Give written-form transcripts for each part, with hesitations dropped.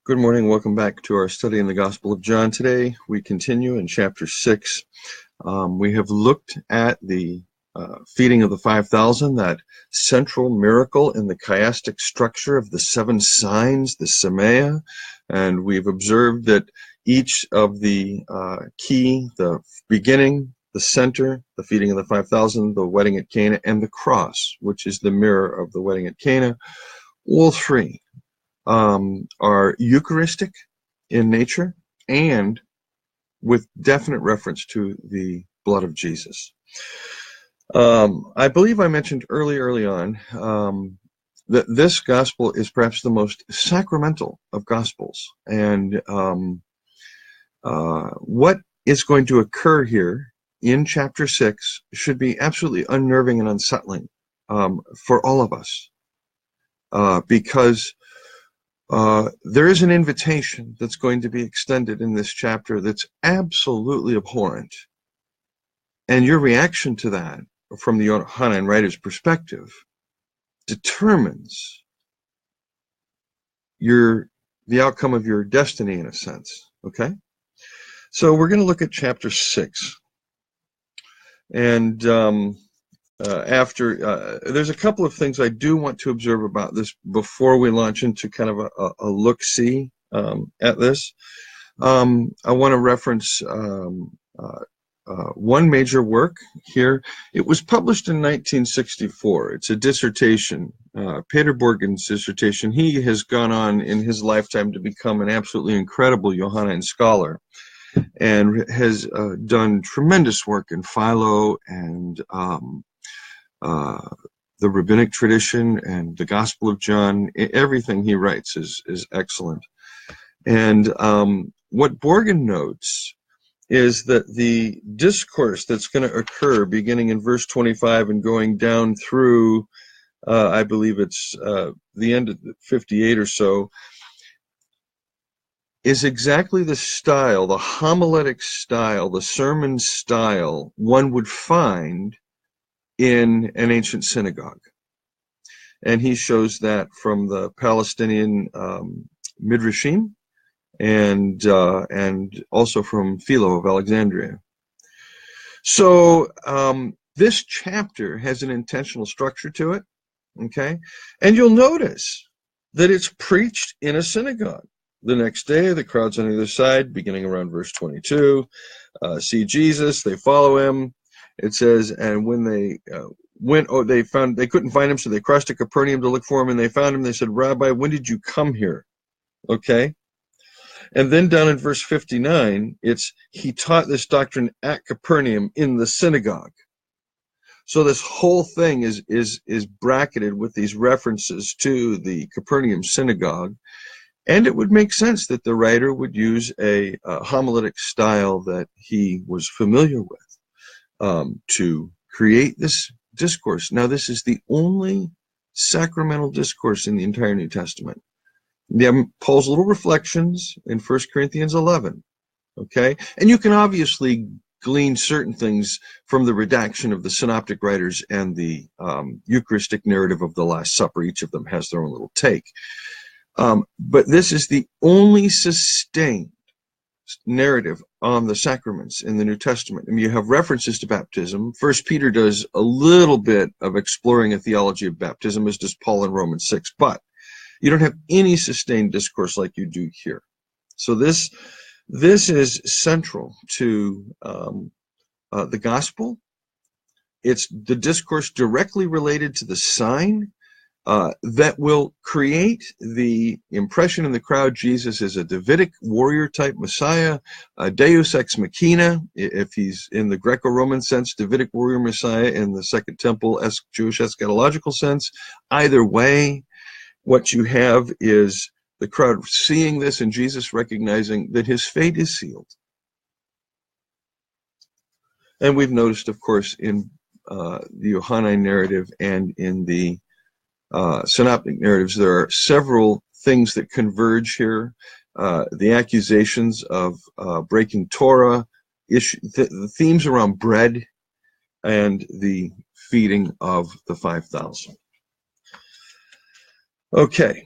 Good morning. Welcome back to our study in the Gospel of John. Today we continue in chapter 6. We have looked at the feeding of the 5,000, that central miracle in the chiastic structure of the 7 signs, the Semea, and we've observed that each of the key, the beginning, the center, the feeding of the 5,000, the wedding at Cana, and the cross, which is the mirror of the wedding at Cana, all three are Eucharistic in nature and with definite reference to the blood of Jesus. I believe I mentioned early on that this gospel is perhaps the most sacramental of gospels, and what is going to occur here in chapter 6 should be absolutely unnerving and unsettling for all of us, because there is an invitation that's going to be extended in this chapter that's absolutely abhorrent. And your reaction to that, from the Hardin writer's perspective, determines the outcome of your destiny, in a sense. Okay? So we're going to look at chapter 6. And there's a couple of things I do want to observe about this before we launch into kind of a look-see at this. I want to reference one major work here. It was published in 1964. It's a dissertation, Peter Borgen's dissertation. He has gone on in his lifetime to become an absolutely incredible Johannine scholar, and has done tremendous work in Philo and the rabbinic tradition and the Gospel of John. Everything he writes is excellent. And what Borgen notes is that the discourse that's going to occur beginning in verse 25 and going down through, I believe it's the end of 58 or so, is exactly the style, the homiletic style, the sermon style one would find in an ancient synagogue. And he shows that from the Palestinian Midrashim and also from Philo of Alexandria. So this chapter has an intentional structure to it, okay? And you'll notice that it's preached in a synagogue. The next day, the crowds on either side, beginning around verse 22, see Jesus, they follow him. It says, and when they they couldn't find him, so they crossed to Capernaum to look for him, and they found him. They said, Rabbi, when did you come here? Okay. And then down in verse 59, he taught this doctrine at Capernaum in the synagogue. So this whole thing is bracketed with these references to the Capernaum synagogue. And it would make sense that the writer would use a homiletic style that he was familiar with to create this discourse. Now, this is the only sacramental discourse in the entire New Testament. You have Paul's little reflections in 1 Corinthians 11, okay? And you can obviously glean certain things from the redaction of the synoptic writers and the Eucharistic narrative of the Last Supper. Each of them has their own little take. But this is the only sustained narrative on the sacraments in the New Testament. I mean, you have references to baptism. First Peter does a little bit of exploring a theology of baptism, as does Paul in Romans 6, but you don't have any sustained discourse like you do here. So this is central to the gospel. It's the discourse directly related to the sign that will create the impression in the crowd Jesus is a Davidic warrior-type Messiah, a Deus ex machina, if he's in the Greco-Roman sense, Davidic warrior Messiah in the Second Temple Jewish eschatological sense. Either way, what you have is the crowd seeing this and Jesus recognizing that his fate is sealed. And we've noticed, of course, in the Johannine narrative and in the synoptic narratives, there are several things that converge here. The accusations of breaking Torah, the themes around bread, and the feeding of the 5,000. Okay,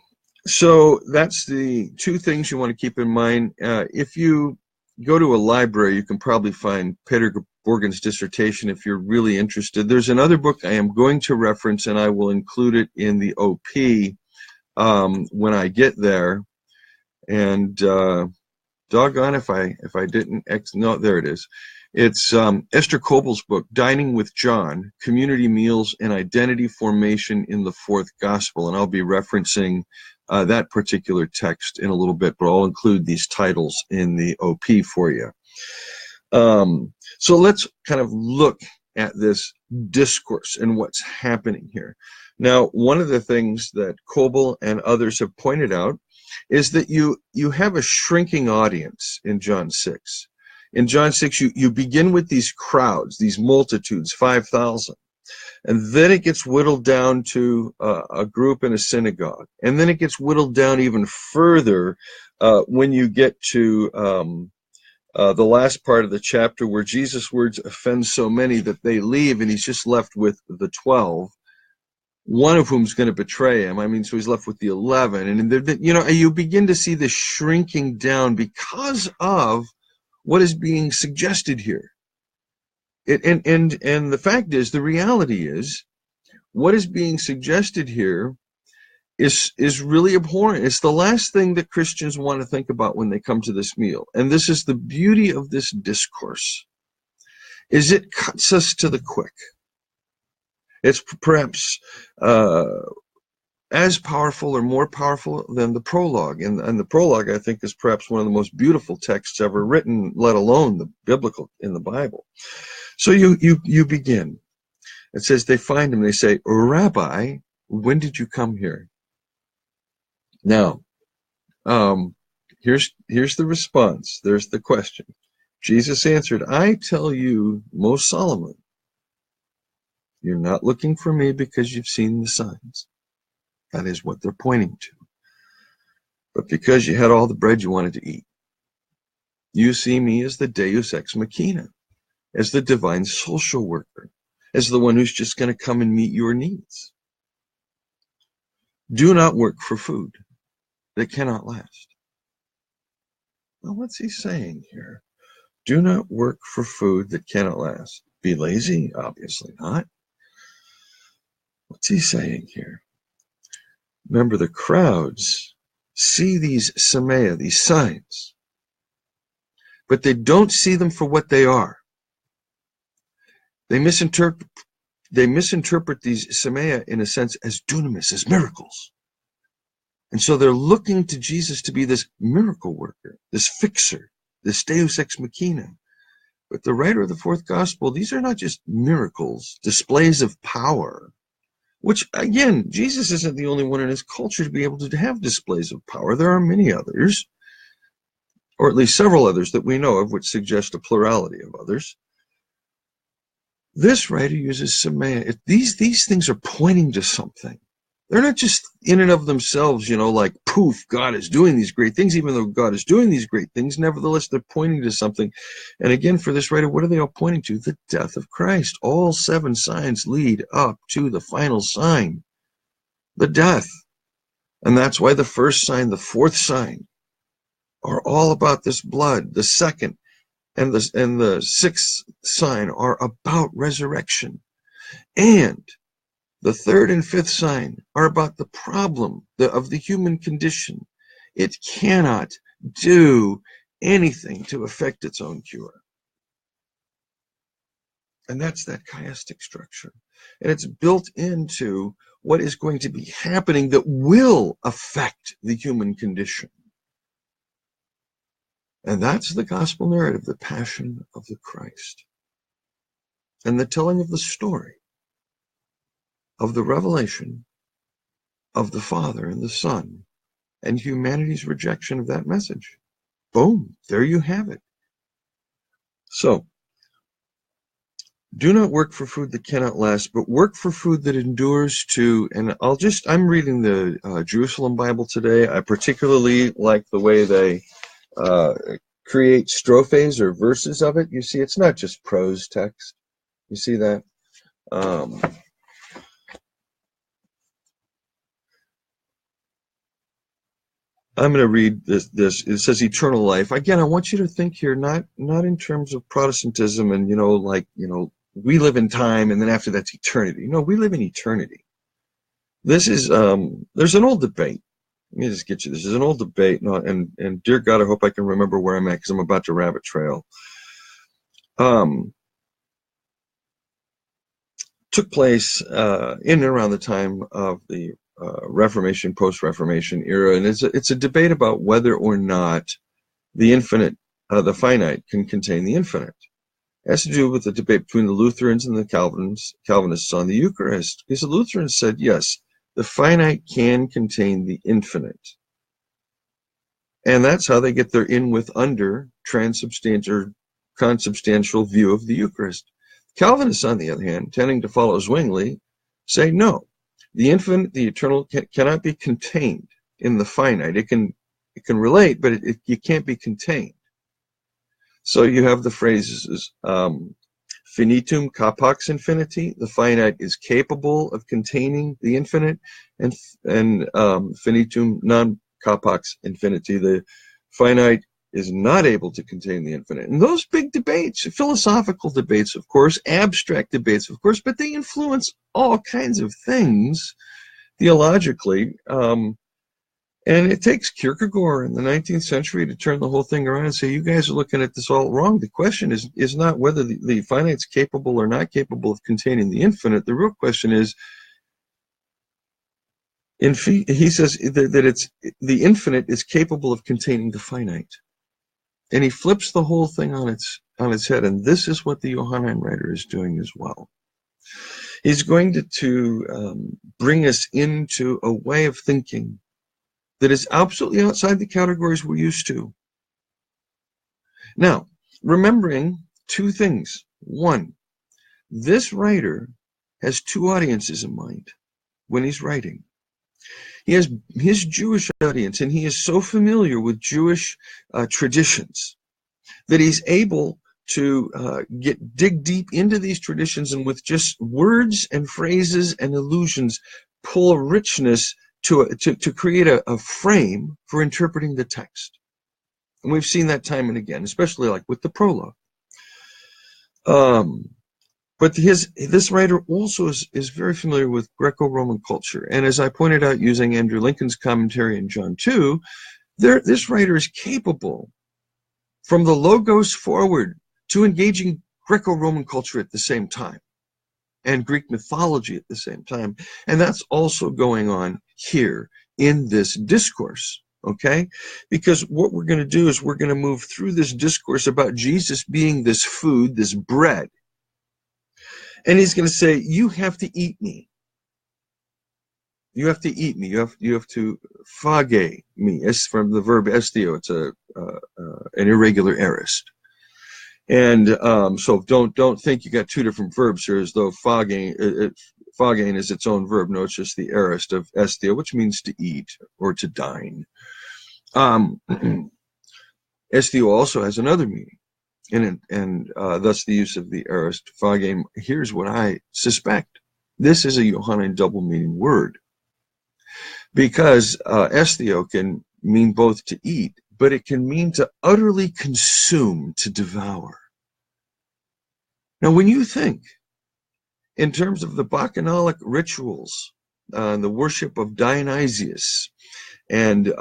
So that's the two things you want to keep in mind. If you go to a library, you can probably find Peter Borgen's dissertation if you're really interested. There's another book I am going to reference, and I will include it in the OP when I get there. And doggone if I didn't, no, there it is. It's Esther Kobel's book, Dining with John, Community Meals and Identity Formation in the Fourth Gospel. And I'll be referencing that particular text in a little bit, but I'll include these titles in the OP for you. So let's kind of look at this discourse and what's happening here. Now, one of the things that Kobel and others have pointed out is that you have a shrinking audience in John 6. In John 6, you begin with these crowds, these multitudes, 5,000. And then it gets whittled down to a group in a synagogue. And then it gets whittled down even further when you get to the last part of the chapter where Jesus' words offend so many that they leave and he's just left with the 12. One of whom's going to betray him. I mean, so he's left with the 11. And, you begin to see this shrinking down because of what is being suggested here. And the fact is, the reality is, what is being suggested here is really abhorrent. It's the last thing that Christians want to think about when they come to this meal. And this is the beauty of this discourse, is it cuts us to the quick. It's perhaps as powerful or more powerful than the prologue. And the prologue, I think, is perhaps one of the most beautiful texts ever written, let alone the biblical in the Bible. So you begin. It says they find him. They say, Rabbi, when did you come here? Now, here's the response. There's the question. Jesus answered, I tell you most solemnly, you're not looking for me because you've seen the signs. That is what they're pointing to. But because you had all the bread you wanted to eat. You see me as the Deus ex machina, as the divine social worker, as the one who's just going to come and meet your needs. Do not work for food that cannot last. Well, what's he saying here? Do not work for food that cannot last. Be lazy? Obviously not. What's he saying here? Remember, the crowds see these semea, these signs, but they don't see them for what they are. They misinterpret these semea in a sense as dunamis, as miracles. And so they're looking to Jesus to be this miracle worker, this fixer, this Deus ex machina. But the writer of the fourth gospel, these are not just miracles, displays of power, which, again, Jesus isn't the only one in his culture to be able to have displays of power. There are many others, or at least several others that we know of, which suggest a plurality of others. This writer uses semea. These things are pointing to something. They're not just in and of themselves, like poof, God is doing these great things. Even though God is doing these great things, nevertheless, they're pointing to something. And again, for this writer, what are they all pointing to? The death of Christ. All 7 signs lead up to the final sign, the death. And that's why the first sign, the fourth sign, are all about this blood. The second and the sixth sign are about resurrection. And the third and fifth sign are about the problem of the human condition. It cannot do anything to affect its own cure. And that's that chiastic structure. And it's built into what is going to be happening that will affect the human condition. And that's the gospel narrative, the passion of the Christ. And the telling of the story of the revelation of the Father and the Son and humanity's rejection of that message. Boom, there you have it. So, do not work for food that cannot last, but work for food that endures to, and I'm reading the Jerusalem Bible today. I particularly like the way they create strophes or verses of it. You see, it's not just prose text. You see that? I'm going to read this. It says eternal life. Again, I want you to think here, not in terms of Protestantism and, we live in time and then after that's eternity. No, we live in eternity. This is, there's an old debate. Let me just get you. This is an old debate. And dear God, I hope I can remember where I'm at because I'm about to rabbit trail. Took place in and around the time of the Reformation, post-Reformation era, and it's a debate about whether or not the infinite, the finite, can contain the infinite. It has to do with the debate between the Lutherans and the Calvinists on the Eucharist. Because the Lutherans said, yes, the finite can contain the infinite. And that's how they get their in with under transubstantial or consubstantial view of the Eucharist. Calvinists, on the other hand, tending to follow Zwingli, say no. The infinite, the eternal, cannot be contained in the finite. It can relate, but it can't be contained. So you have the phrases, finitum capax infinity, the finite is capable of containing the infinite, and finitum non capax infinity, the finite is not able to contain the infinite. And those big debates, philosophical debates, of course, abstract debates, of course, but they influence all kinds of things theologically. And it takes Kierkegaard in the 19th century to turn the whole thing around and say, you guys are looking at this all wrong. The question is not whether the finite's capable or not capable of containing the infinite. The real question is, he says that it's the infinite is capable of containing the finite. And he flips the whole thing on its head, and this is what the Johannine writer is doing as well. He's going to bring us into a way of thinking that is absolutely outside the categories we're used to. Now, remembering two things. One, this writer has two audiences in mind when he's writing. He has his Jewish audience, and he is so familiar with Jewish traditions that he's able to dig deep into these traditions, and with just words and phrases and allusions, pull a richness to create a frame for interpreting the text. And we've seen that time and again, especially like with the prologue. But this writer also is very familiar with Greco-Roman culture. And as I pointed out using Andrew Lincoln's commentary in John 2, this writer is capable, from the Logos forward, to engaging Greco-Roman culture at the same time, and Greek mythology at the same time. And that's also going on here in this discourse, okay? Because what we're going to do is we're going to move through this discourse about Jesus being this food, this bread. And he's going to say, you have to eat me. You have to eat me. You have to phage me. It's from the verb estio. It's an irregular aorist. And so don't think you got two different verbs here as though phaging is its own verb. No, it's just the aorist of estio, which means to eat or to dine. Estio also has another meaning, and thus the use of the aorist phage. Here's what I suspect. This is a Johannine double meaning word, because estio can mean both to eat, but it can mean to utterly consume, to devour. Now, when you think in terms of the bacchanalic rituals, the worship of Dionysius, and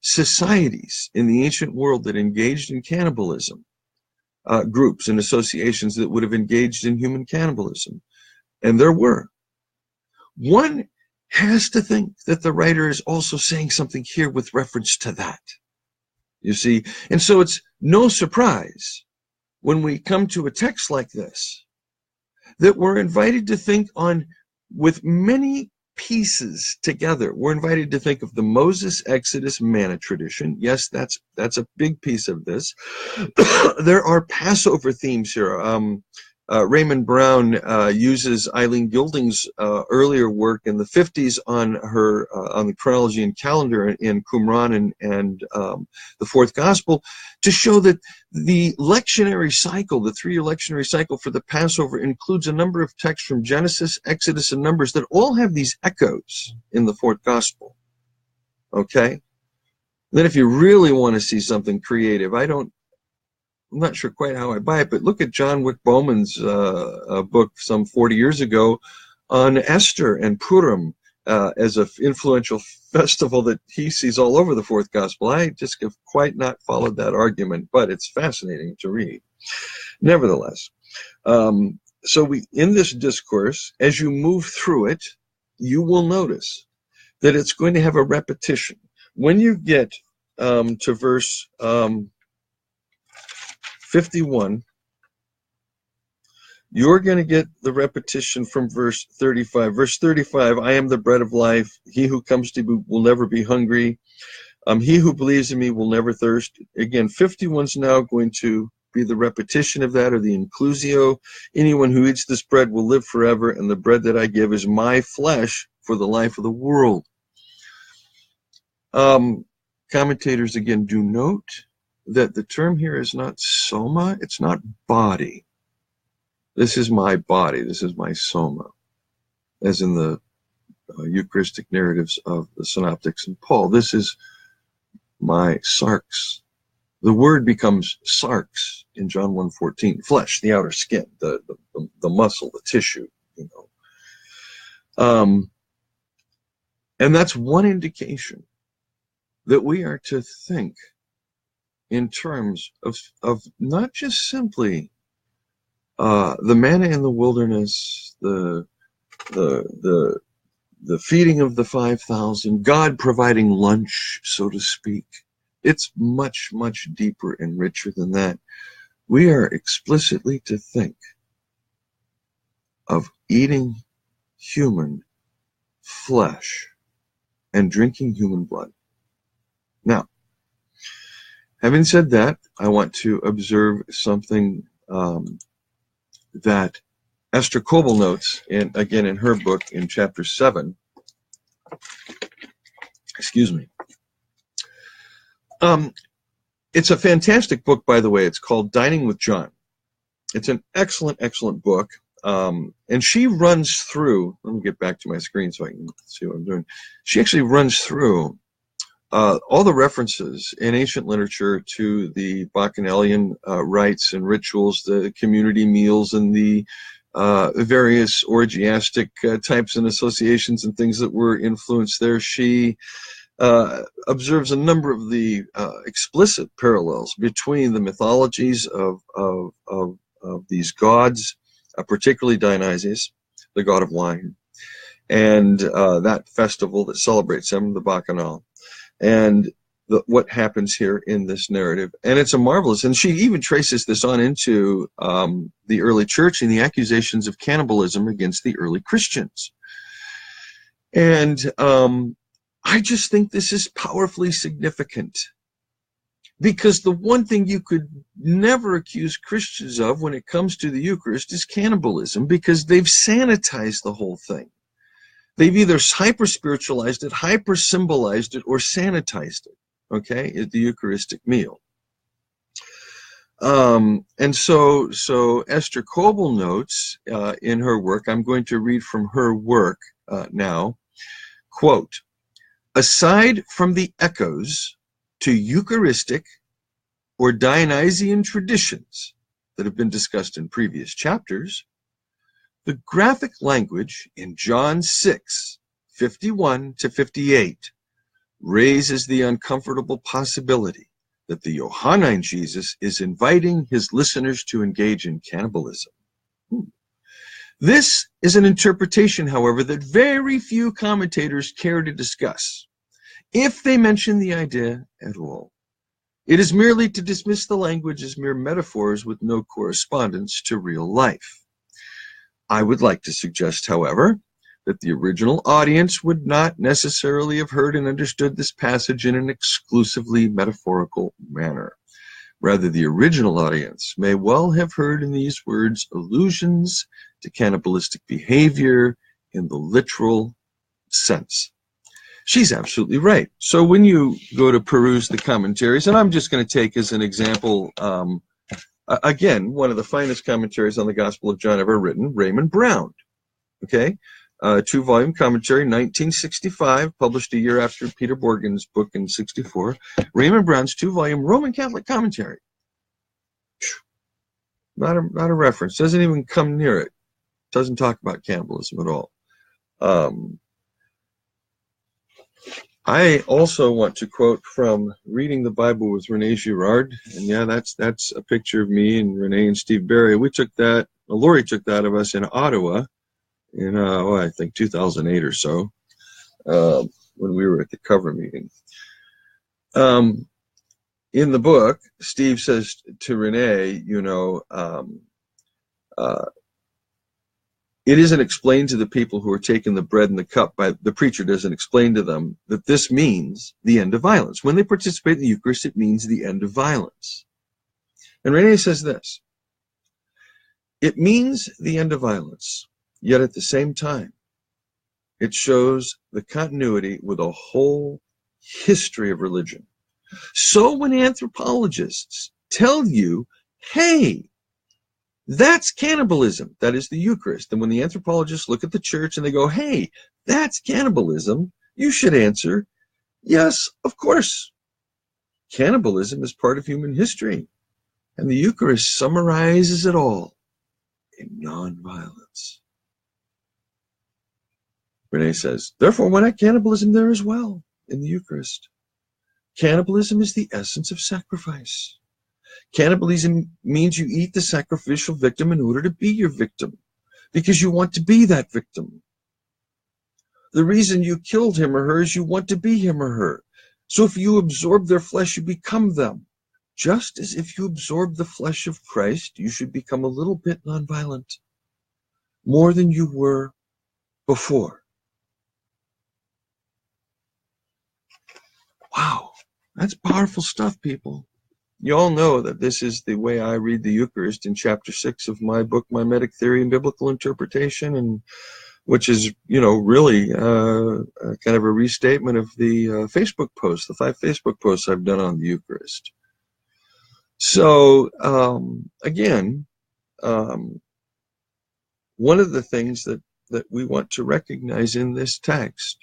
societies in the ancient world that engaged in cannibalism, groups and associations that would have engaged in human cannibalism, and there were, one has to think that the writer is also saying something here with reference to that. You see, and so it's no surprise when we come to a text like this that we're invited to think on with many pieces together. We're invited to think of the Moses, Exodus, manna tradition. Yes, that's a big piece of this. There are Passover themes here. Raymond Brown uses Eileen Gilding's earlier work in the 50s on her on the chronology and calendar in Qumran and the Fourth Gospel to show that the lectionary cycle, the 3-year lectionary cycle for the Passover, includes a number of texts from Genesis, Exodus, and Numbers that all have these echoes in the Fourth Gospel. Okay? Then if you really want to see something creative, I'm not sure quite how I buy it, but look at John Wick Bowman's book some 40 years ago on Esther and Purim as an influential festival that he sees all over the fourth gospel. I just have quite not followed that argument, but it's fascinating to read. Nevertheless, so in this discourse, as you move through it, you will notice that it's going to have a repetition. When you get to verse 51, you're going to get the repetition from verse 35. Verse 35, I am the bread of life. He who comes to me will never be hungry. He who believes in me will never thirst. Again, 51's now going to be the repetition of that, or the inclusio. Anyone who eats this bread will live forever, and the bread that I give is my flesh for the life of the world. Commentators again do note that the term here is not soma, it's not body. This is my body, this is my soma, as in the Eucharistic narratives of the Synoptics and Paul. This is my sarx. The word becomes sarx in John 1:14, flesh, the outer skin, the muscle, the tissue, you know. And that's one indication that we are to think in terms of not just simply the manna in the wilderness, the feeding of the 5,000, God providing lunch, so to speak. It's much, much deeper and richer than that. We are explicitly to think of eating human flesh and drinking human blood. Now, having said that, I want to observe something that Esther Kobel notes, again in her book in chapter 7. Excuse me. It's a fantastic book, by the way. It's called Dining with John. It's an excellent, excellent book. And she runs through, let me get back to my screen so I can see what I'm doing. She actually runs through all the references in ancient literature to the Bacchanalian rites and rituals, the community meals, and the various orgiastic types and associations and things that were influenced there. She observes a number of the explicit parallels between the mythologies of these gods, particularly Dionysus, the god of wine, and that festival that celebrates them, the Bacchanal, and what happens here in this narrative. And it's a marvelous, and she even traces this on into the early church and the accusations of cannibalism against the early Christians. And I just think this is powerfully significant, because the one thing you could never accuse Christians of when it comes to the Eucharist is cannibalism, because they've sanitized the whole thing. They've either hyper-spiritualized it, hyper-symbolized it, or sanitized it, okay, at the Eucharistic meal. And so Esther Kobel notes in her work, I'm going to read from her work now, quote, aside from the echoes to Eucharistic or Dionysian traditions that have been discussed in previous chapters, the graphic language in John 6:51 to 58 raises the uncomfortable possibility that the Johannine Jesus is inviting his listeners to engage in cannibalism. This is an interpretation, however, that very few commentators care to discuss, if they mention the idea at all. It is merely to dismiss the language as mere metaphors with no correspondence to real life. I would like to suggest, however, that the original audience would not necessarily have heard and understood this passage in an exclusively metaphorical manner. Rather, the original audience may well have heard in these words allusions to cannibalistic behavior in the literal sense. She's absolutely right. So when you go to peruse the commentaries, and I'm just going to take as an example, again, one of the finest commentaries on the Gospel of John ever written, Raymond Brown. Okay, 2-volume commentary, 1965, published a year after Peter Borgen's book in 64. Raymond Brown's 2-volume Roman Catholic commentary. Not a reference. Doesn't even come near it. Doesn't talk about cannibalism at all. I also want to quote from Reading the Bible with Rene Girard. And yeah, that's a picture of me and Rene and Steve Barry. We took that, Lori took that of us in Ottawa in, I think 2008 or so, when we were at the cover meeting. In the book, Steve says to Rene, it isn't explained to the people who are taking the bread and the cup by the preacher doesn't explain to them that this means the end of violence. When they participate in the Eucharist, it means the end of violence. And Rene says this: it means the end of violence, yet at the same time, it shows the continuity with a whole history of religion. So when anthropologists tell you, hey, that's cannibalism, that is the Eucharist. And when the anthropologists look at the church and they go, hey, that's cannibalism, you should answer, yes, of course. Cannibalism is part of human history. And the Eucharist summarizes it all in nonviolence. Rene says, therefore, why not cannibalism there as well in the Eucharist? Cannibalism is the essence of sacrifice. Cannibalism means you eat the sacrificial victim in order to be your victim, because you want to be that victim. The reason you killed him or her is you want to be him or her. So if you absorb their flesh, you become them. Just as if you absorb the flesh of Christ, you should become a little bit nonviolent, more than you were before. Wow, that's powerful stuff, people. You all know that this is the way I read the Eucharist in chapter 6 of my book, Mimetic Theory and Biblical Interpretation, and which is, really kind of a restatement of the Facebook posts, the 5 Facebook posts I've done on the Eucharist. So, again, one of the things that we want to recognize in this text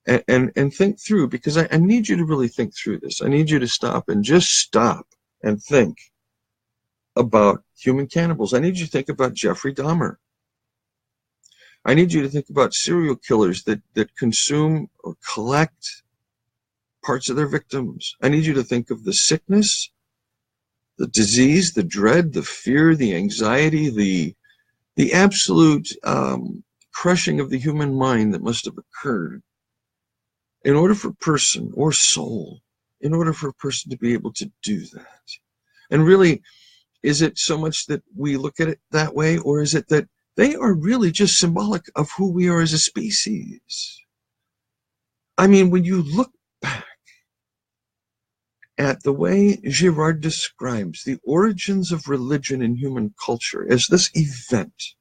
and think through, because I need you to really think through this. I need you to stop and think about human cannibals. I need you to think about Jeffrey Dahmer. I need you to think about serial killers that consume or collect parts of their victims. I need you to think of the sickness, the disease, the dread, the fear, the anxiety, the absolute crushing of the human mind that must have occurred in order for a person or soul, in order for a person to be able to do that. And really, is it so much that we look at it that way, or is it that they are really just symbolic of who we are as a species? I mean, when you look back at the way Girard describes the origins of religion in human culture as this event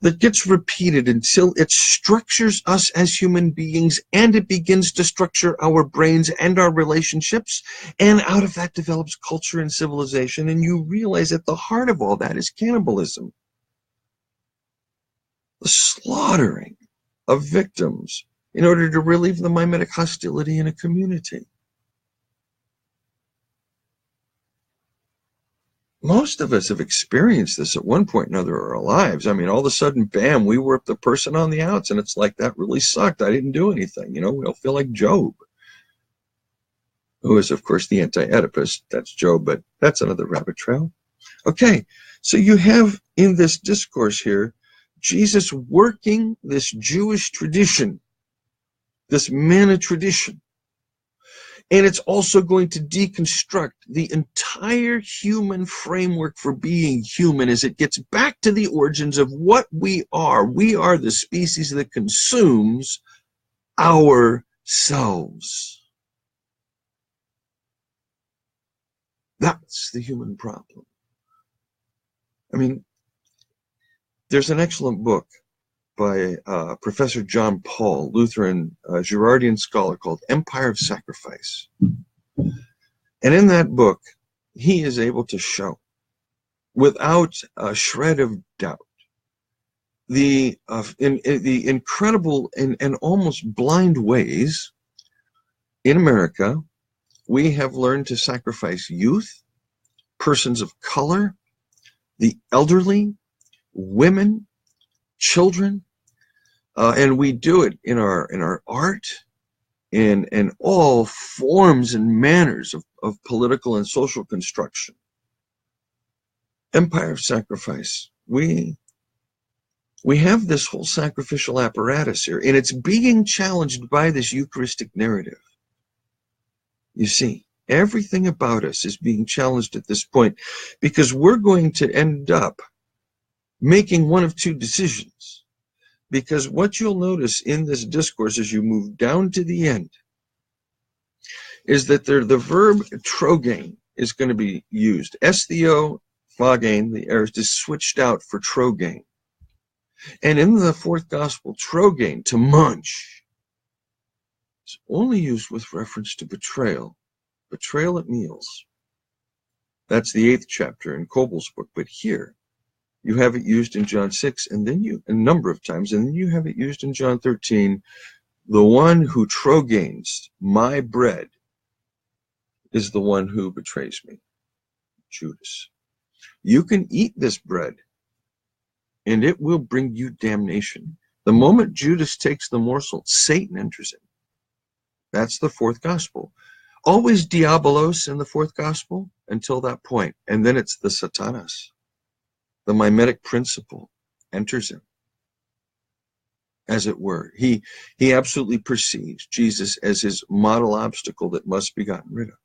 that gets repeated until it structures us as human beings, and it begins to structure our brains and our relationships, and out of that develops culture and civilization, and you realize at the heart of all that is cannibalism. The slaughtering of victims in order to relieve the mimetic hostility in a community. Most of us have experienced this at one point or another in our lives. I mean, all of a sudden, bam, we were the person on the outs, and it's like, that really sucked. I didn't do anything. We all feel like Job, who is, of course, the anti-Oedipus. That's Job, but that's another rabbit trail. Okay, so you have in this discourse here, Jesus working this Jewish tradition, this manna tradition. And it's also going to deconstruct the entire human framework for being human as it gets back to the origins of what we are. We are the species that consumes ourselves. That's the human problem. I mean, there's an excellent book by Professor John Paul, Lutheran Girardian scholar, called Empire of Sacrifice. And in that book, he is able to show, without a shred of doubt, in the incredible and almost blind ways in America, we have learned to sacrifice youth, persons of color, the elderly, women, children, and we do it in our art, in all forms and manners of political and social construction. Empire of sacrifice. We have this whole sacrificial apparatus here, and it's being challenged by this Eucharistic narrative. You see, everything about us is being challenged at this point, because we're going to end up making one of two decisions. Because what you'll notice in this discourse as you move down to the end is that the verb trogein is going to be used. Estheo, phagein, the aorist, is switched out for trogein. And in the fourth gospel, trogein, to munch, is only used with reference to betrayal. Betrayal at meals. That's the 8th chapter in Kobel's book. But here, you have it used in John 6, and then a number of times, and then you have it used in John 13. The one who trogains my bread is the one who betrays me, Judas. You can eat this bread, and it will bring you damnation. The moment Judas takes the morsel, Satan enters in. That's the fourth gospel. Always diabolos in the fourth gospel until that point, and then it's the satanas. The mimetic principle enters in, as it were. He absolutely perceives Jesus as his model obstacle that must be gotten rid of.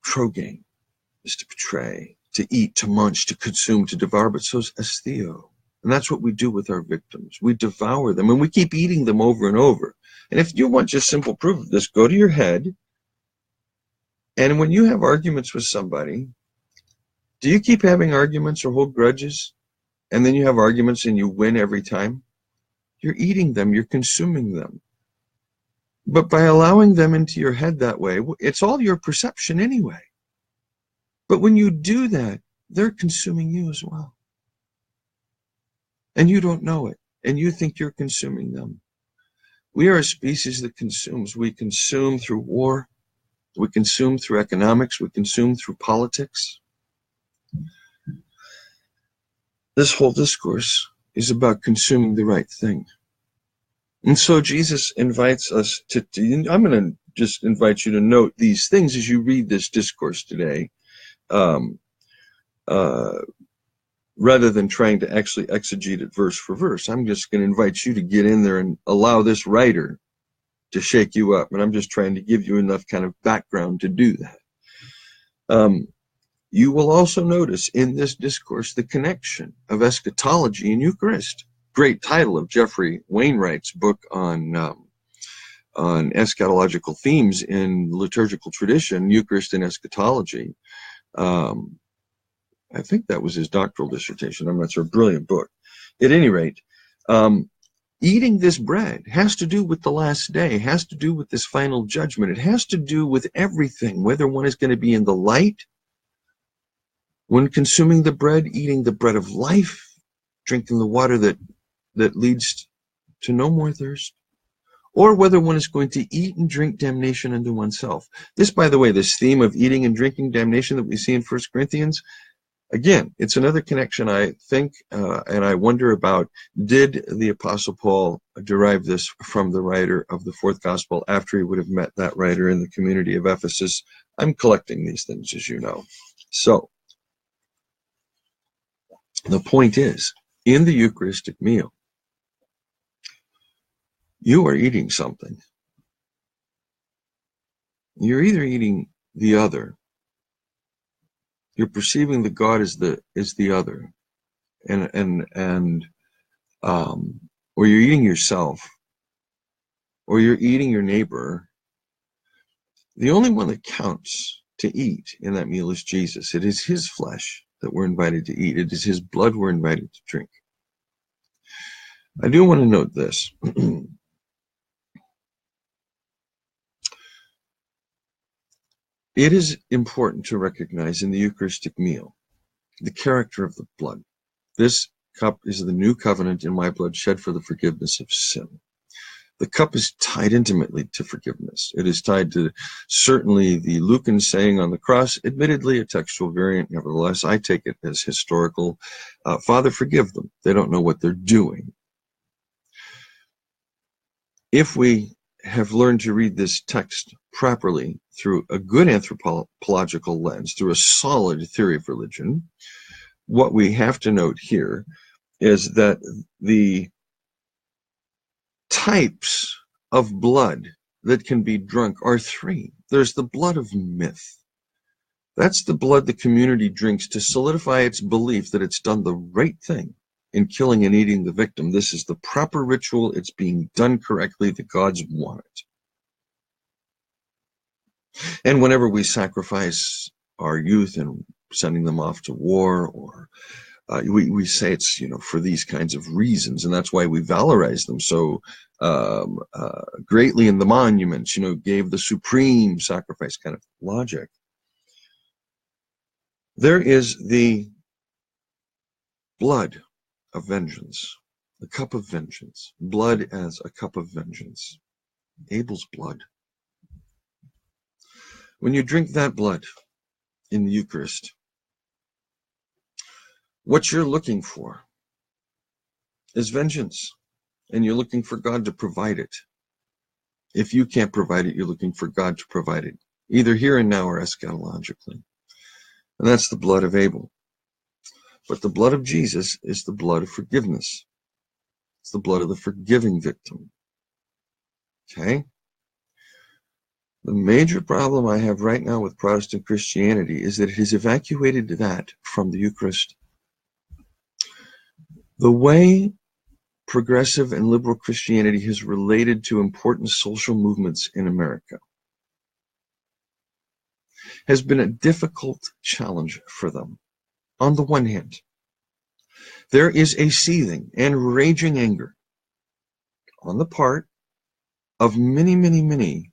Trogein is to betray, to eat, to munch, to consume, to devour, but so is estheo. And that's what we do with our victims. We devour them, and we keep eating them over and over. And if you want just simple proof of this, go to your head. And when you have arguments with somebody, do you keep having arguments or hold grudges? And then you have arguments and you win every time? You're eating them, you're consuming them. But by allowing them into your head that way, it's all your perception anyway. But when you do that, they're consuming you as well. And you don't know it, and you think you're consuming them. We are a species that consumes. We consume through war. We consume through economics. We consume through politics. This whole discourse is about consuming the right thing. And so Jesus invites us to I'm going to just invite you to note these things as you read this discourse today, rather than trying to actually exegete it verse for verse. I'm just going to invite you to get in there and allow this writer to shake you up. And I'm just trying to give you enough kind of background to do that. You will also notice in this discourse the connection of eschatology and Eucharist. Great title of Jeffrey Wainwright's book on eschatological themes in liturgical tradition, Eucharist and Eschatology. I think that was his doctoral dissertation. I'm not sure. Brilliant book. At any rate, eating this bread has to do with the last day, has to do with this final judgment. It has to do with everything, whether one is going to be in the light when consuming the bread, eating the bread of life, drinking the water that leads to no more thirst, or whether one is going to eat and drink damnation unto oneself. This, by the way, this theme of eating and drinking damnation that we see in 1 Corinthians, again, it's another connection, I think, and I wonder about, did the Apostle Paul derive this from the writer of the fourth gospel after he would have met that writer in the community of Ephesus? I'm collecting these things, as you know. So, the point is, in the Eucharistic meal, you are eating something. You're either eating the other. You're perceiving that God is the other, or you're eating yourself, or you're eating your neighbor. The only one that counts to eat in that meal is Jesus. It is his flesh that we're invited to eat. It is his blood we're invited to drink. I do want to note this. It is important to recognize in the Eucharistic meal the character of the blood. This cup is the new covenant in my blood shed for the forgiveness of sin. The cup is tied intimately to forgiveness. It is tied to certainly the Lucan saying on the cross, admittedly a textual variant. Nevertheless, I take it as historical. Father, forgive them. They don't know what they're doing. If we have learned to read this text properly through a good anthropological lens, through a solid theory of religion, what we have to note here is that the types of blood that can be drunk are three. There's the blood of myth. That's the blood the community drinks to solidify its belief that it's done the right thing in killing and eating the victim. This is the proper ritual. It's being done correctly. The gods want it. And whenever we sacrifice our youth and sending them off to war, or we say it's, for these kinds of reasons, and that's why we valorize them so greatly in the monuments, gave the supreme sacrifice kind of logic. There is the blood of vengeance, the cup of vengeance, blood as a cup of vengeance, Abel's blood. When you drink that blood in the Eucharist, what you're looking for is vengeance, and you're looking for God to provide it. If you can't provide it, you're looking for God to provide it, either here and now or eschatologically. And that's the blood of Abel. But the blood of Jesus is the blood of forgiveness. It's the blood of the forgiving victim. Okay? The major problem I have right now with Protestant Christianity is that it has evacuated that from the Eucharist. The way progressive and liberal Christianity has related to important social movements in America has been a difficult challenge for them. On the one hand, there is a seething and raging anger on the part of many, many, many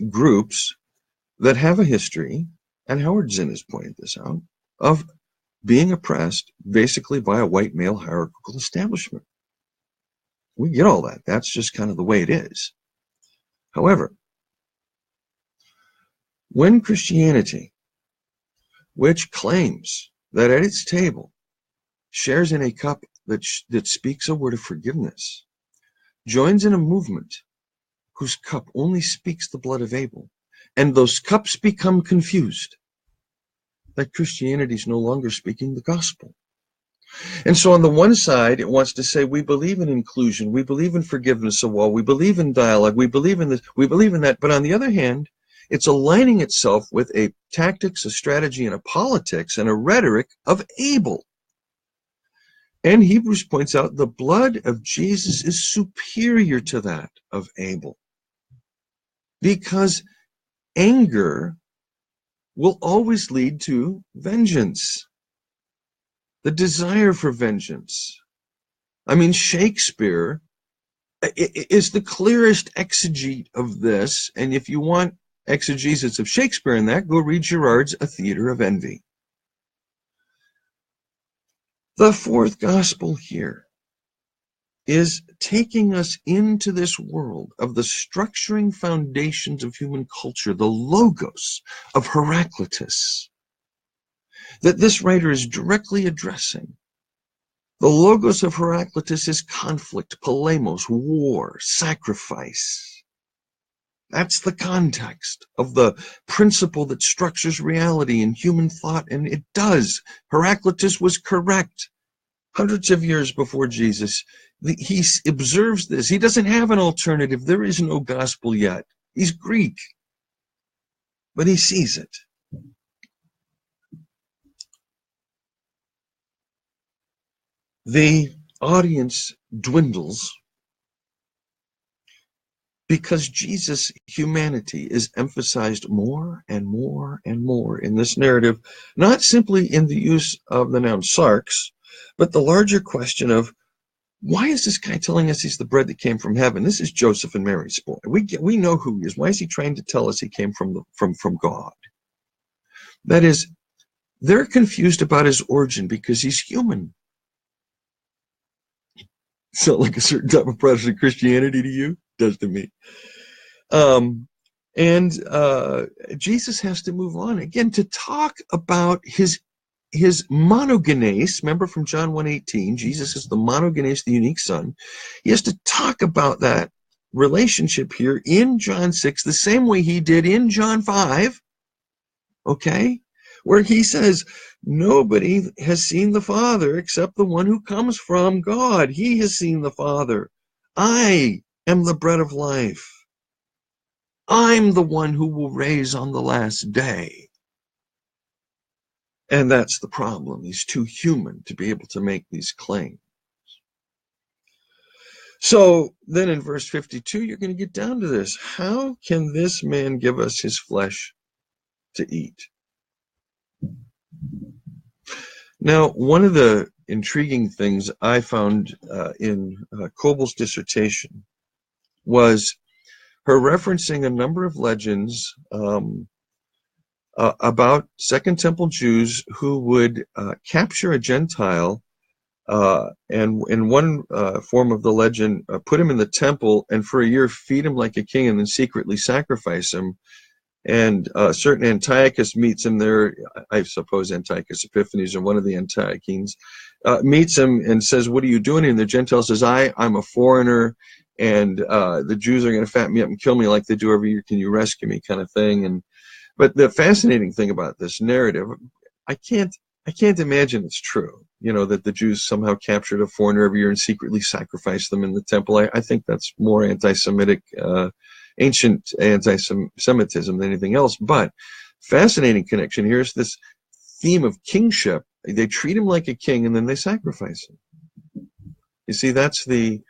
groups that have a history, and Howard Zinn has pointed this out, of being oppressed basically by a white male hierarchical establishment. We get all that. That's just kind of the way it is. However, when Christianity, which claims that at its table shares in a cup that speaks a word of forgiveness, joins in a movement whose cup only speaks the blood of Abel, and those cups become confused, that Christianity is no longer speaking the gospel. And so on the one side, it wants to say, we believe in inclusion, we believe in forgiveness of all, we believe in dialogue, we believe in this, we believe in that. But on the other hand, it's aligning itself with a tactics, a strategy, and a politics, and a rhetoric of Abel. And Hebrews points out the blood of Jesus is superior to that of Abel, because anger will always lead to vengeance, the desire for vengeance. I mean, Shakespeare is the clearest exegete of this, and if you want exegesis of Shakespeare in that, go read Girard's A Theatre of Envy. The fourth gospel here is taking us into this world of the structuring foundations of human culture, the logos of Heraclitus, that this writer is directly addressing. The logos of Heraclitus is conflict, polemos, war, sacrifice. That's the context of the principle that structures reality and human thought, and it does. Heraclitus was correct. Hundreds of years before Jesus, he observes this. He doesn't have an alternative. There is no gospel yet. He's Greek, but he sees it. The audience dwindles because Jesus' humanity is emphasized more and more and more in this narrative, not simply in the use of the noun sarx, but the larger question of why is this guy telling us he's the bread that came from heaven? This is Joseph and Mary's boy. We know who he is. Why is he trying to tell us he came from God? That is, they're confused about his origin because he's human. Sound like a certain type of Protestant Christianity to you? Does to me. Jesus has to move on again to talk about his monogenes. Remember from John 1:18, Jesus is the monogenes, the unique son. He has to talk about that relationship here in John 6 the same way he did in John 5, okay, where he says, nobody has seen the Father except the one who comes from God. He has seen the Father. I am the bread of life. I'm the one who will raise on the last day. And that's the problem. He's too human to be able to make these claims. So then in verse 52, you're going to get down to this. How can this man give us his flesh to eat? Now, one of the intriguing things I found in Kobel's dissertation was her referencing a number of legends about Second Temple Jews who would capture a Gentile and in one form of the legend, put him in the temple and for a year feed him like a king and then secretly sacrifice him. And certain Antiochus meets him there. I suppose Antiochus Epiphanes or one of the Antiochenes meets him and says, what are you doing? And the Gentile says, I'm a foreigner, and the Jews are going to fatten me up and kill me like they do every year. Can you rescue me, kind of thing? But the fascinating thing about this narrative, I can't imagine it's true, that the Jews somehow captured a foreigner every year and secretly sacrificed them in the temple. I think that's more anti-Semitic, ancient anti-Semitism than anything else. But fascinating connection. Here's this theme of kingship. They treat him like a king and then they sacrifice him. You see, that's the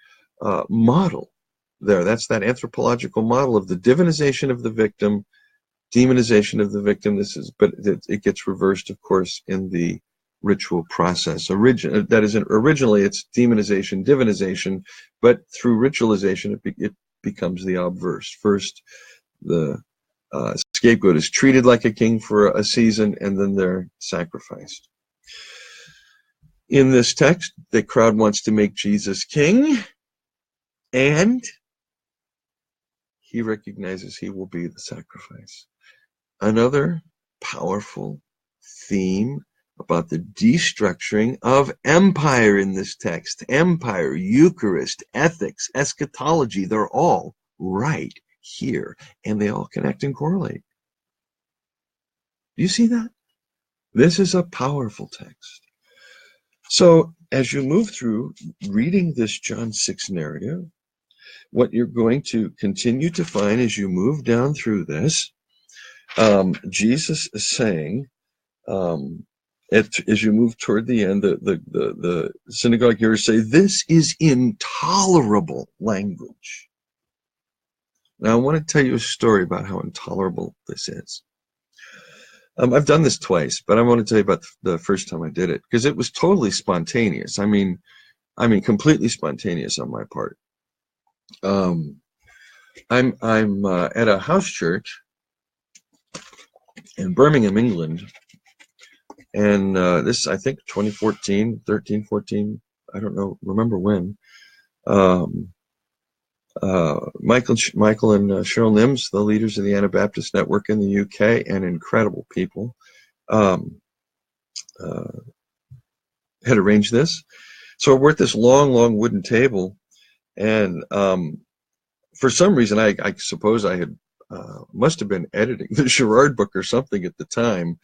model there. That's that anthropological model of the divinization of the victim, demonization of the victim. But it gets reversed, of course, in the ritual process. Originally it's demonization, divinization, but through ritualization it becomes the obverse. First, the scapegoat is treated like a king for a season, and then they're sacrificed. In this text, the crowd wants to make Jesus king, and he recognizes he will be the sacrifice. Another powerful theme about the destructuring of empire in this text. Empire, Eucharist, ethics, eschatology, they're all right here, and they all connect and correlate. Do you see that? This is a powerful text. So as you move through reading this John 6 narrative, what you're going to continue to find as you move down through this, Jesus is saying, as you move toward the end, the synagogue hearers say, this is intolerable language. Now, I want to tell you a story about how intolerable this is. I've done this twice, but I want to tell you about the first time I did it, because it was totally spontaneous. I mean, completely spontaneous on my part. I'm at a house church in Birmingham, England. And this, I think, 2014, 13, 14, I don't know, remember when. Michael and Cheryl Nims, the leaders of the Anabaptist Network in the UK, and incredible people, had arranged this. So we're at this long wooden table, and for some reason, I suppose I had must have been editing the Girard book or something at the time.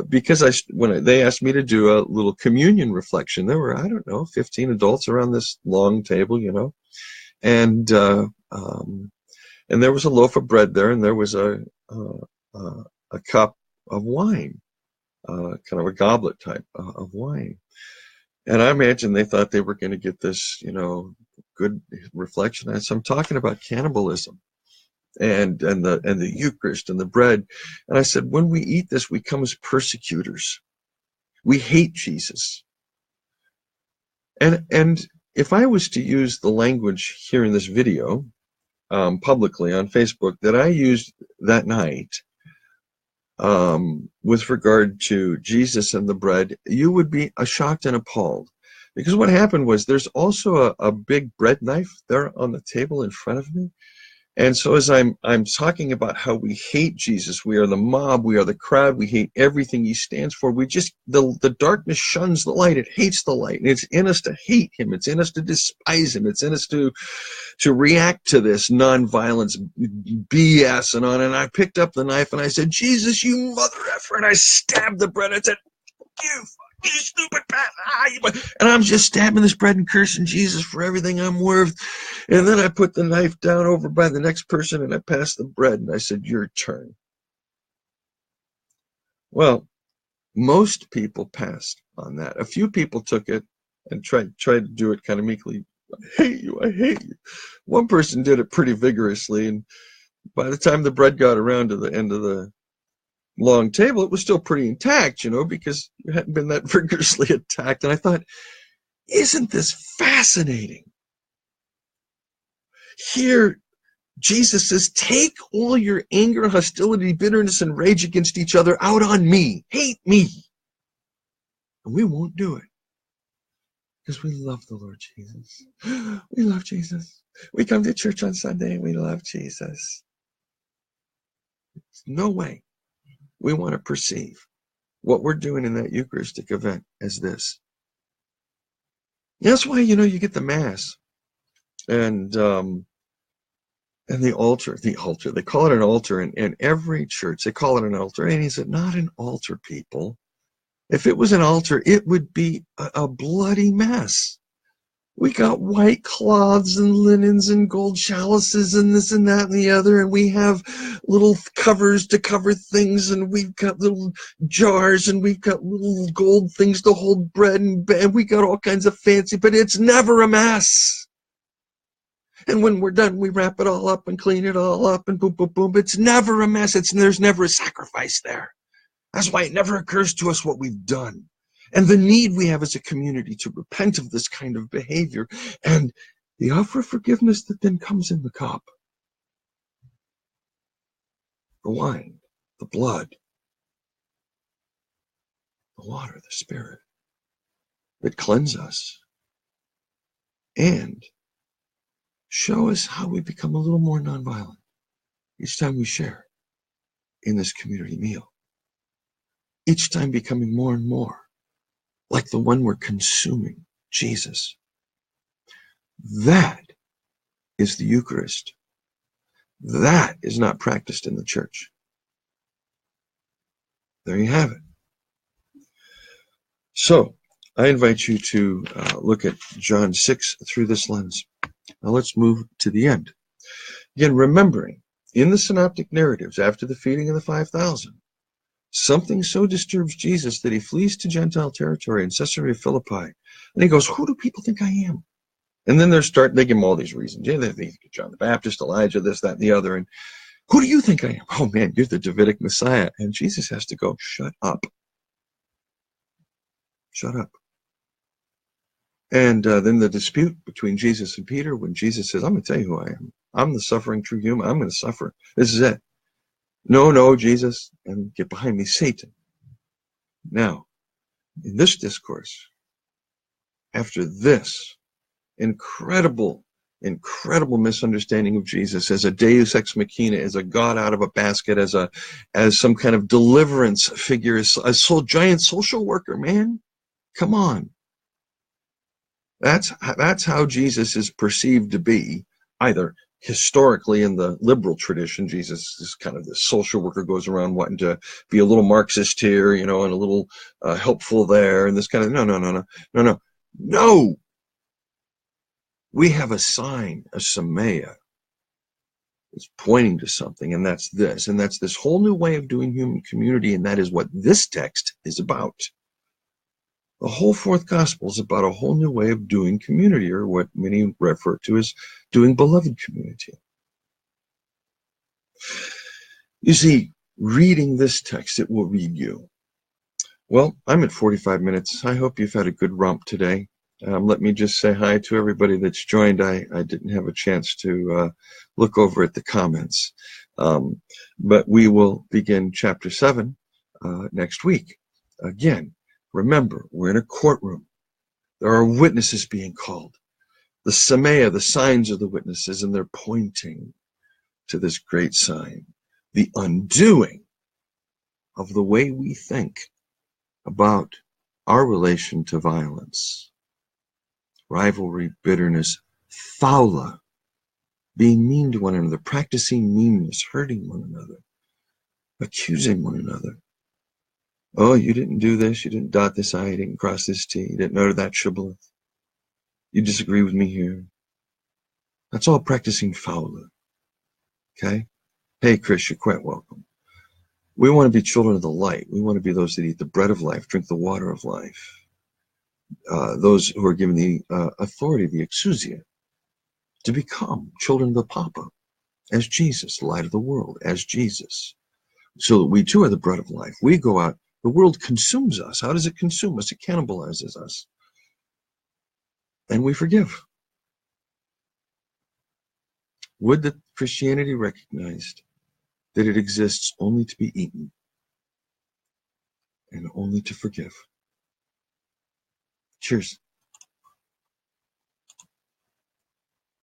Because when they asked me to do a little communion reflection, there were, I don't know, 15 adults around this long table, and there was a loaf of bread there, and there was a cup of wine, kind of a goblet type of wine. And I imagine they thought they were going to get this, good reflection. So I'm talking about cannibalism. And the Eucharist and the bread. And I said, when we eat this, we come as persecutors. We hate Jesus. And if I was to use the language here in this video publicly on Facebook that I used that night with regard to Jesus and the bread, you would be shocked and appalled. Because what happened was there's also a big bread knife there on the table in front of me. And so as I'm talking about how we hate Jesus, we are the mob, we are the crowd, we hate everything he stands for. We just, the darkness shuns the light, it hates the light, and it's in us to hate him, it's in us to despise him, it's in us to react to this nonviolence BS and on. And I picked up the knife and I said, Jesus, you mother effer, and I stabbed the bread. I said, you stupid bastard. And I'm just stabbing this bread and cursing Jesus for everything I'm worth. And then I put the knife down over by the next person and I passed the bread and I said, your turn. Well, most people passed on that. A few people took it and tried to do it kind of meekly. I hate you, I hate you. One person did it pretty vigorously, and by the time the bread got around to the end of the long table, it was still pretty intact, because it hadn't been that vigorously attacked. And I thought, isn't this fascinating? Here, Jesus says, take all your anger, hostility, bitterness, and rage against each other out on me. Hate me. And we won't do it. Because we love the Lord Jesus. We love Jesus. We come to church on Sunday and we love Jesus. There's no way we want to perceive what we're doing in that Eucharistic event as this. That's why, you get the Mass and the altar. They call it an altar in every church. They call it an altar. And he said, not an altar, people. If it was an altar, it would be a bloody mess. We got white cloths and linens and gold chalices and this and that and the other, and we have little covers to cover things, and we've got little jars, and we've got little gold things to hold bread, and we got all kinds of fancy, but it's never a mess. And when we're done, we wrap it all up and clean it all up and boom, boom, boom. It's never a mess. There's never a sacrifice there. That's why it never occurs to us what we've done. And the need we have as a community to repent of this kind of behavior, and the offer of forgiveness that then comes in the cup. The wine, the blood, the water, the Spirit that cleanse us and show us how we become a little more nonviolent each time we share in this community meal. Each time becoming more and more like the one we're consuming, Jesus. That is the Eucharist. That is not practiced in the church. There you have it. So, I invite you to look at John 6 through this lens. Now let's move to the end. Again, remembering, in the synoptic narratives, after the feeding of the 5,000, something so disturbs Jesus that he flees to Gentile territory in Caesarea Philippi. And he goes, who do people think I am? And then they give him all these reasons. Yeah, they think John the Baptist, Elijah, this, that, and the other. And who do you think I am? Oh man, you're the Davidic Messiah. And Jesus has to go, shut up. Shut up. And then the dispute between Jesus and Peter, when Jesus says, I'm going to tell you who I am. I'm the suffering true human. I'm going to suffer. This is it. No, Jesus, and get behind me, Satan. Now, in this discourse, after this incredible misunderstanding of Jesus as a deus ex machina, as a God out of a basket, as some kind of deliverance figure, as a giant social worker, man. Come on. That's how Jesus is perceived to be, either historically in the liberal tradition. Jesus is kind of the social worker, goes around wanting to be a little Marxist here, and a little helpful there, and this kind of no. We have a sign, a semeia. It's pointing to something, and that's this whole new way of doing human community, and that is what this text is about. The whole fourth gospel is about a whole new way of doing community, or what many refer to as doing beloved community. You see, reading this text, it will read you. Well, I'm at 45 minutes. I hope you've had a good romp today. Let me just say hi to everybody that's joined. I didn't have a chance to look over at the comments. But we will begin chapter 7 next week. Again, remember, we're in a courtroom. There are witnesses being called. The Samea, the signs are the witnesses, and they're pointing to this great sign, the undoing of the way we think about our relation to violence, rivalry, bitterness, faula, being mean to one another, practicing meanness, hurting one another, accusing one another. Oh, you didn't do this, you didn't dot this I, you didn't cross this T, you didn't utter that shibboleth. You disagree with me here. That's all practicing faula. Okay? Hey, Chris, you're quite welcome. We want to be children of the light. We want to be those that eat the bread of life, drink the water of life. Those who are given the authority, the exousia, to become children of the Papa, as Jesus, the light of the world, as Jesus. So that we too are the bread of life. We go out, the world consumes us. How does it consume us? It cannibalizes us. And we forgive. Would that Christianity recognized that it exists only to be eaten and only to forgive. Cheers.